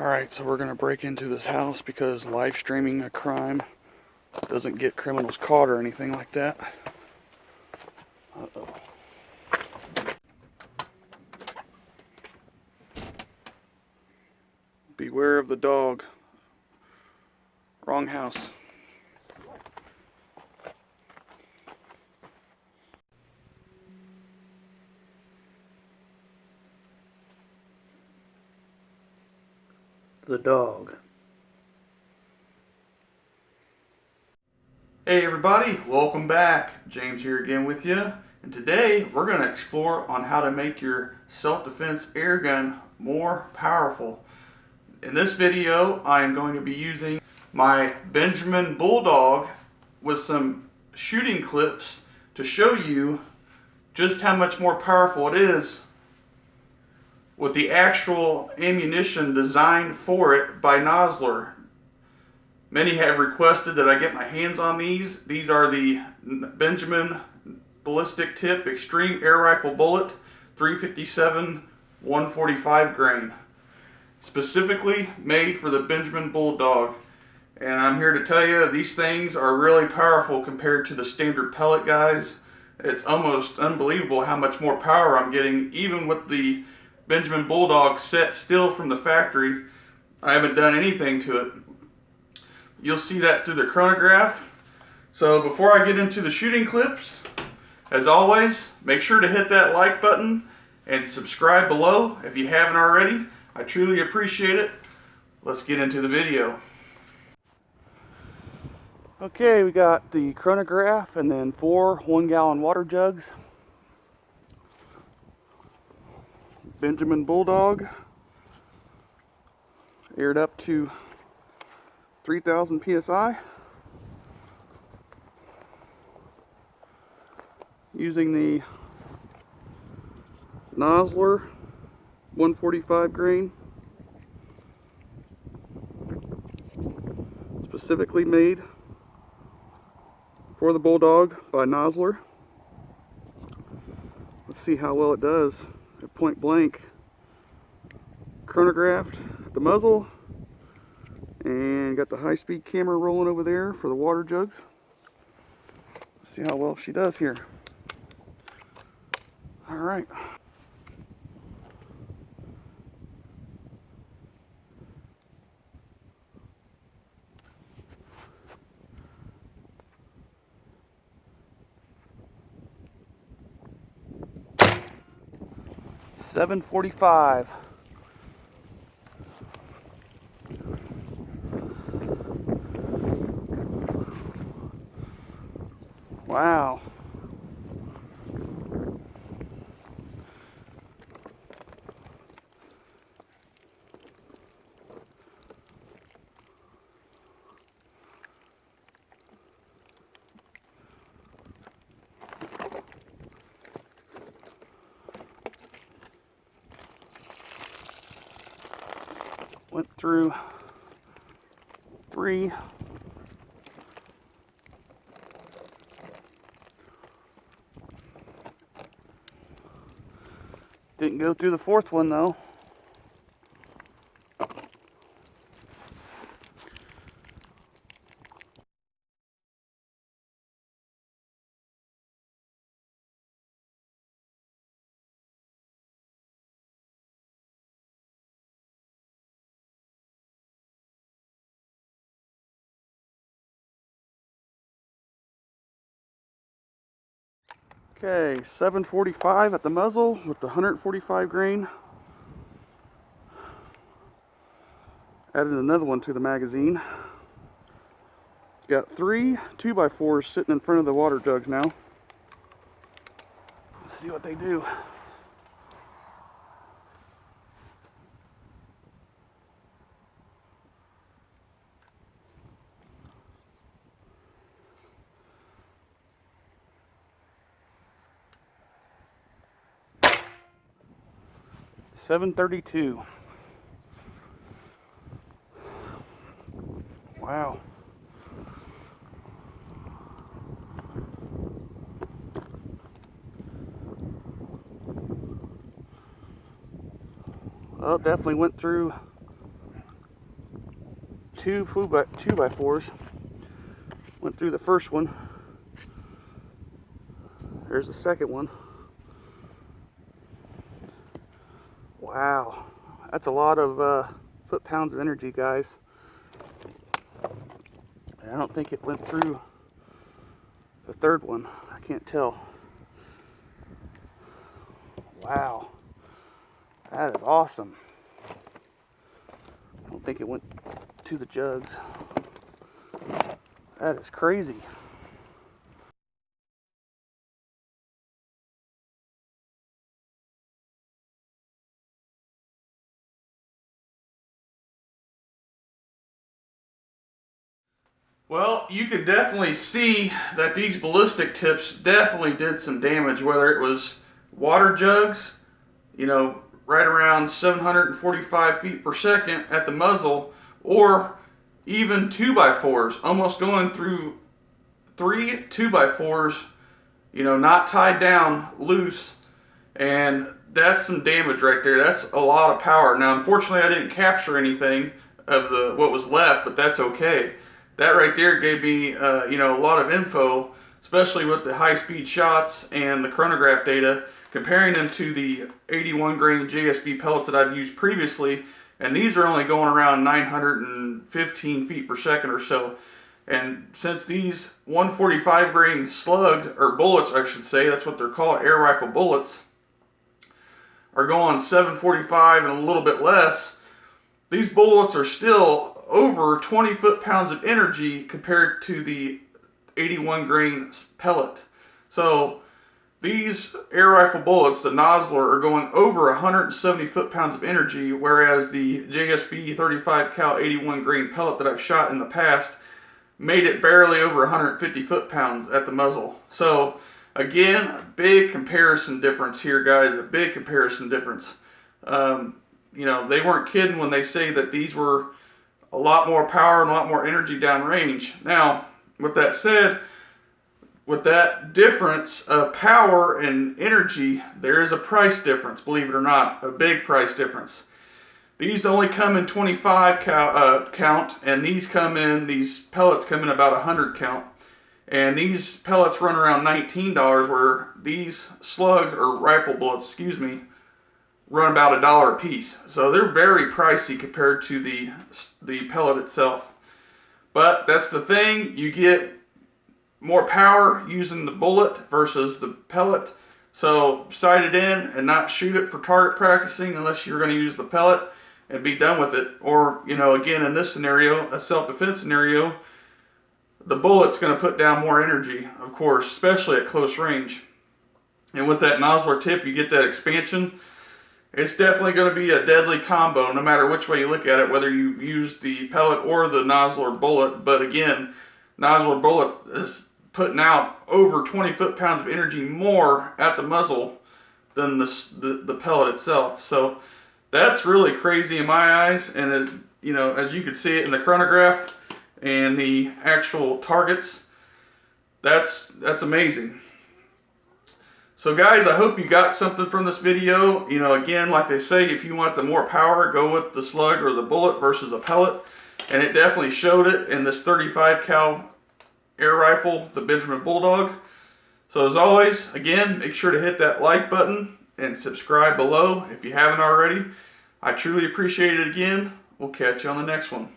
Alright, so we're going to break into this house because live streaming a crime doesn't get criminals caught or anything like that. Uh-oh. Beware of the dog. Wrong house. The dog. Hey everybody, welcome back. James here again with you. And today we're going to explore on how to make your self-defense air gun more powerful. In this video, I am going to be using my Benjamin Bulldog with some shooting clips to show you just how much more powerful it is with the actual ammunition designed for it by Nosler. Many have requested that I get my hands on these. These are the Benjamin Ballistic Tip Extreme Air Rifle Bullet 357 145 grain. Specifically made for the Benjamin Bulldog. And I'm here to tell you these things are really powerful compared to the standard pellet guys. It's almost unbelievable how much more power I'm getting even with the Benjamin Bulldog set still from the factory. I haven't done anything to it. You'll see that through the chronograph. So before I get into the shooting clips, as always, make sure to hit that like button and subscribe below if you haven't already. I truly appreciate it. Let's get into the video. Okay, we got the chronograph and then 4 1-gallon water jugs. Benjamin Bulldog, aired up to 3,000 psi. Using the Nosler 145 grain, specifically made for the Bulldog by Nosler. Let's see how well it does at point blank. Chronographed at the muzzle, and got the high-speed camera rolling over there for the water jugs. Let's see how well she does here. All right. $7.45. Wow. Went through 3. Didn't go through the 4th one though. Okay, 7.45 at the muzzle with the 145 grain. Added another one to the magazine. Got 3 2x4s sitting in front of the water jugs now. Let's see what they do. $7.32. Wow. Well, it definitely went through two 2x4s. Went through the first one. There's the second one. Wow, that's a lot of foot-pounds of energy, guys. And I don't think it went through the third one. I can't tell. Wow, that is awesome. I don't think it went to the jugs. That is crazy. Well, you could definitely see that these ballistic tips definitely did some damage, whether it was water jugs, you know, right around 745 feet per second at the muzzle, or even 2x4s, almost going through 3 2x4s, you know, not tied down, loose, and that's some damage right there. That's a lot of power. Now, unfortunately, I didn't capture anything of what was left, but that's okay. That right there gave me, you know, a lot of info, especially with the high-speed shots and the chronograph data, comparing them to the 81 grain JSB pellets that I've used previously, and these are only going around 915 feet per second or so. And since these 145 grain slugs, or bullets I should say, that's what they're called, air rifle bullets, are going 745 and a little bit less, these bullets are still over 20 foot-pounds of energy compared to the 81 grain pellet. So these air rifle bullets, the Nosler, are going over 170 foot-pounds of energy, whereas the JSB 35 cal 81 grain pellet that I've shot in the past made it barely over 150 foot-pounds at the muzzle. So again, a big comparison difference here, guys, a big comparison difference. You know, they weren't kidding when they say that these were a lot more power and a lot more energy downrange. Now, with that said, with that difference of power and energy, there is a price difference, believe it or not, a big price difference. These only come in 25 count, and these pellets come in about 100 count. And these pellets run around $19, where these slugs, or rifle bullets, excuse me, run about $1 a piece. So they're very pricey compared to the pellet itself. But that's the thing, you get more power using the bullet versus the pellet. So sight it in and not shoot it for target practicing unless you're going to use the pellet and be done with it. Or, you know, again, in this scenario, a self-defense scenario, the bullet's going to put down more energy, of course, especially at close range. And with that Nosler tip, you get that expansion. It's definitely going to be a deadly combo, no matter which way you look at it, whether you use the pellet or the Nosler bullet. But again, Nosler bullet is putting out over 20 foot-pounds of energy more at the muzzle than the pellet itself. So that's really crazy in my eyes. And it, you know, as you can see it in the chronograph and the actual targets, that's amazing. So guys, I hope you got something from this video. You know, again, like they say, if you want the more power, go with the slug or the bullet versus a pellet. And it definitely showed it in this 35 cal air rifle, the Benjamin Bulldog. So as always, again, make sure to hit that like button and subscribe below if you haven't already. I truly appreciate it again. We'll catch you on the next one.